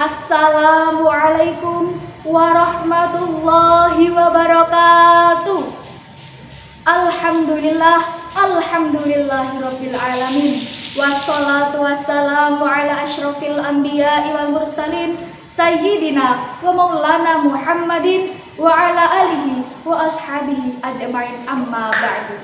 Assalamualaikum warahmatullahi wabarakatuh. Alhamdulillahirabbil alamin. Wassalatu wassalamu ala asyrofil anbiya'i wal mursalin sayyidina wa maulana Muhammadin wa ala alihi wa ashabihi ajma'in, amma ba'du.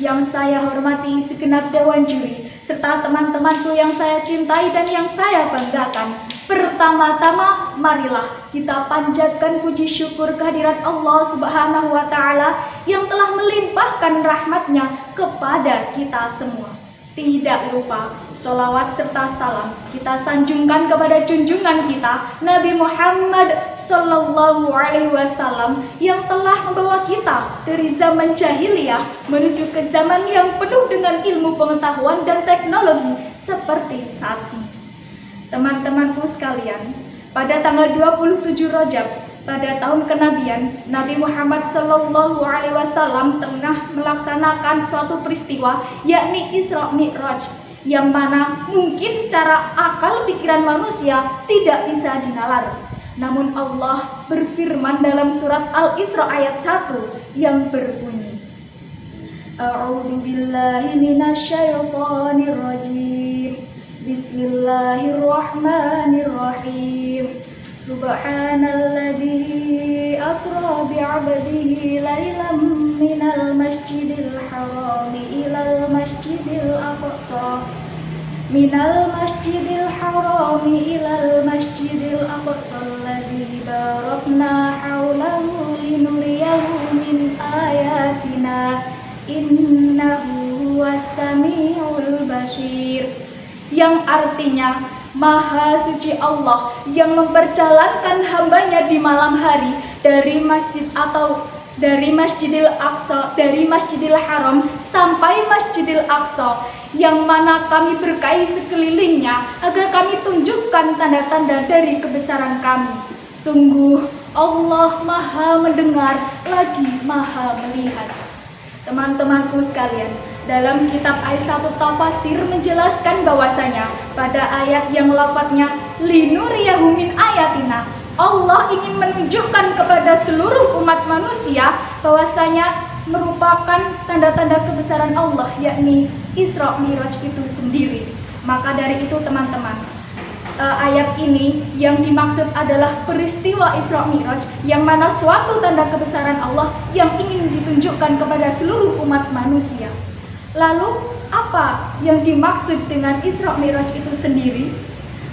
Yang saya hormati segenap dewan juri serta teman-temanku yang saya cintai dan yang saya banggakan. Pertama-tama, marilah kita panjatkan puji syukur kehadirat Allah Subhanahu wa Ta'ala yang telah melimpahkan rahmatnya kepada kita semua. Tidak lupa, sholawat serta salam kita sanjungkan kepada junjungan kita Nabi Muhammad Sallallahu Alaihi Wasallam yang telah membawa kita dari zaman jahiliyah menuju ke zaman yang penuh dengan ilmu pengetahuan dan teknologi seperti saat ini. Teman-temanku sekalian, pada tanggal 27 Rajab pada tahun kenabian, Nabi Muhammad Sallallahu Alaihi Wasallam tengah melaksanakan suatu peristiwa, yakni Isra Mi'raj, yang mana mungkin secara akal pikiran manusia tidak bisa dinalar. Namun Allah berfirman dalam surat Al-Isra ayat 1 yang berbunyi, A'udzu billahi minasyaitonir rajim. Bismillahirrahmanirrahim. Subhanalladzi asra bi'abdihi lailan minal masjidil harami ilal masjidil aqsa ilal masjidil aqsa alladzi barakna haulahu linuriyahu min ayatina innahu huwas samiul basir, yang artinya Maha suci Allah yang memperjalankan hambanya di malam hari dari Masjidil Aqsa, dari Masjidil Haram sampai Masjidil Aqsa, yang mana kami berkahi sekelilingnya agar kami tunjukkan tanda-tanda dari kebesaran kami. Sungguh Allah Maha mendengar lagi Maha melihat. Teman-temanku sekalian, dalam kitab Aisyatut Tafasir menjelaskan bahwasanya pada ayat yang lafadznya linuriyahu min ayatina, Allah ingin menunjukkan kepada seluruh umat manusia bahwasanya merupakan tanda-tanda kebesaran Allah, yakni Isra Mi'raj itu sendiri. Maka dari itu teman-teman, ayat ini yang dimaksud adalah peristiwa Isra Mi'raj, yang mana suatu tanda kebesaran Allah yang ingin ditunjukkan kepada seluruh umat manusia. Lalu apa yang dimaksud dengan Isra Mi'raj itu sendiri?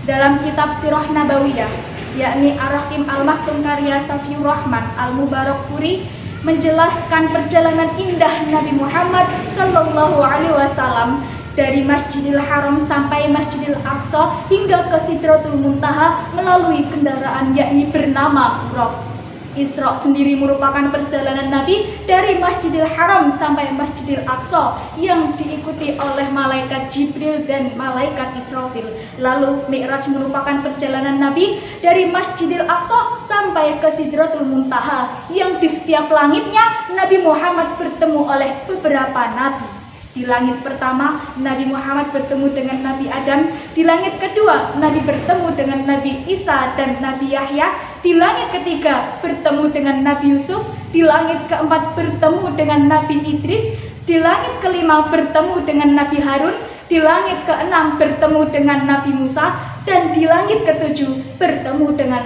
Dalam kitab Sirah Nabawiyah, yakni Ar-Rahim Al-Maktum karya Safiur Rahman Al-Mubarakfuri, menjelaskan perjalanan indah Nabi Muhammad Sallallahu Alaihi Wasallam dari Masjidil Haram sampai Masjidil Aqsa hingga ke Sidratul Muntaha melalui kendaraan yakni bernama Buraq. Isra sendiri merupakan perjalanan Nabi dari Masjidil Haram sampai Masjidil Aqsa yang diikuti oleh malaikat Jibril dan malaikat Israfil. Lalu Mi'raj merupakan perjalanan Nabi dari Masjidil Aqsa sampai ke Sidratul Muntaha, yang di setiap langitnya Nabi Muhammad bertemu oleh beberapa nabi. Di langit pertama, Nabi Muhammad bertemu dengan Nabi Adam. Di langit kedua, Nabi bertemu dengan Nabi Isa dan Nabi Yahya. Di langit ketiga, bertemu dengan Nabi Yusuf. Di langit keempat, bertemu dengan Nabi Idris. Di langit kelima, bertemu dengan Nabi Harun. Di langit keenam, bertemu dengan Nabi Musa. Dan di langit ketujuh, bertemu dengan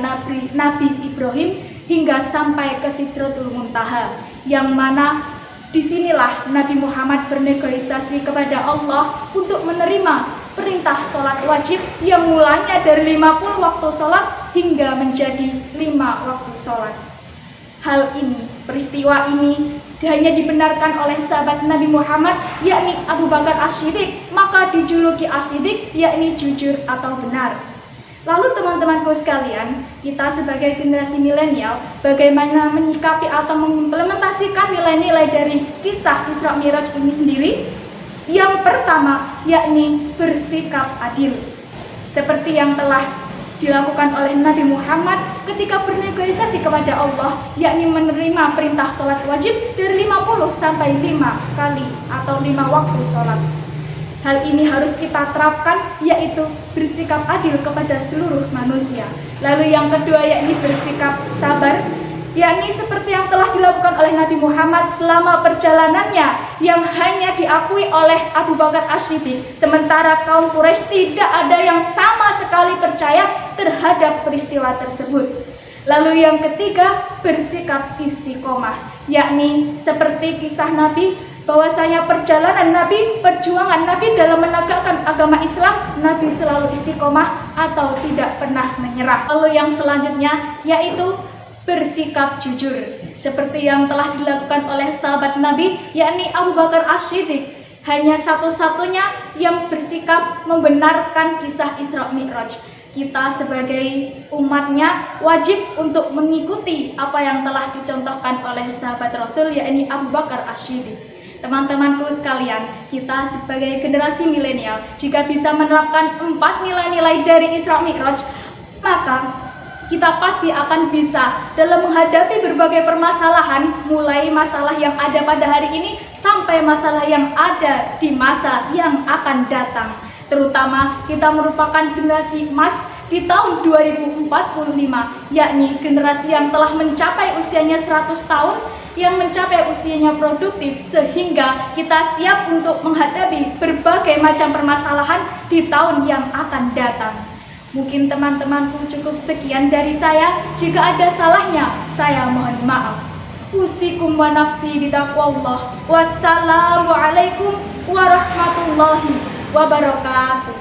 Nabi Ibrahim hingga sampai ke Sidratul Muntaha, yang mana disinilah Nabi Muhammad bernegosiasi kepada Allah untuk menerima perintah sholat wajib yang mulanya dari 50 waktu sholat hingga menjadi 5 waktu sholat. Hal ini, peristiwa ini hanya dibenarkan oleh sahabat Nabi Muhammad, yakni Abu Bakar As-Siddiq, maka dijuluki As-Siddiq, yakni jujur atau benar. Lalu teman-temanku sekalian, kita sebagai generasi milenial bagaimana menyikapi atau mengimplementasikan nilai-nilai dari kisah Isra Mi'raj ini sendiri? Yang pertama, yakni bersikap adil, seperti yang telah dilakukan oleh Nabi Muhammad ketika bernegosiasi kepada Allah, yakni menerima perintah sholat wajib dari 50 sampai 5 kali atau 5 waktu sholat. Hal ini harus kita terapkan, yaitu bersikap adil kepada seluruh manusia. Lalu yang kedua yakni bersikap sabar, yakni seperti yang telah dilakukan oleh Nabi Muhammad selama perjalanannya yang hanya diakui oleh Abu Bakar As-Siddiq, sementara kaum Quraisy tidak ada yang sama sekali percaya terhadap peristiwa tersebut. Lalu yang ketiga, bersikap istiqomah, yakni seperti kisah Nabi, bahwasanya perjalanan Nabi, perjuangan Nabi dalam menegakkan agama Islam, Nabi selalu istiqomah atau tidak pernah menyerah. Lalu yang selanjutnya yaitu bersikap jujur, seperti yang telah dilakukan oleh sahabat Nabi, yakni Abu Bakar As-Siddiq, hanya satu-satunya yang bersikap membenarkan kisah Isra Mi'raj. Kita sebagai umatnya wajib untuk mengikuti apa yang telah dicontohkan oleh sahabat Rasul, yakni Abu Bakar As-Siddiq. Teman-temanku sekalian, kita sebagai generasi milenial, jika bisa menerapkan 4 nilai-nilai dari Isra Mi'raj, maka kita pasti akan bisa dalam menghadapi berbagai permasalahan, mulai masalah yang ada pada hari ini sampai masalah yang ada di masa yang akan datang. Terutama kita merupakan generasi emas di tahun 2045, yakni generasi yang telah mencapai usianya 100 tahun, yang mencapai usianya produktif, sehingga kita siap untuk menghadapi berbagai macam permasalahan di tahun yang akan datang. Mungkin teman-temanku cukup sekian dari saya. Jika ada salahnya, saya mohon maaf. Usikum wa nafsi bitaqwallah. Wassalamualaikum warahmatullahi wabarakatuh.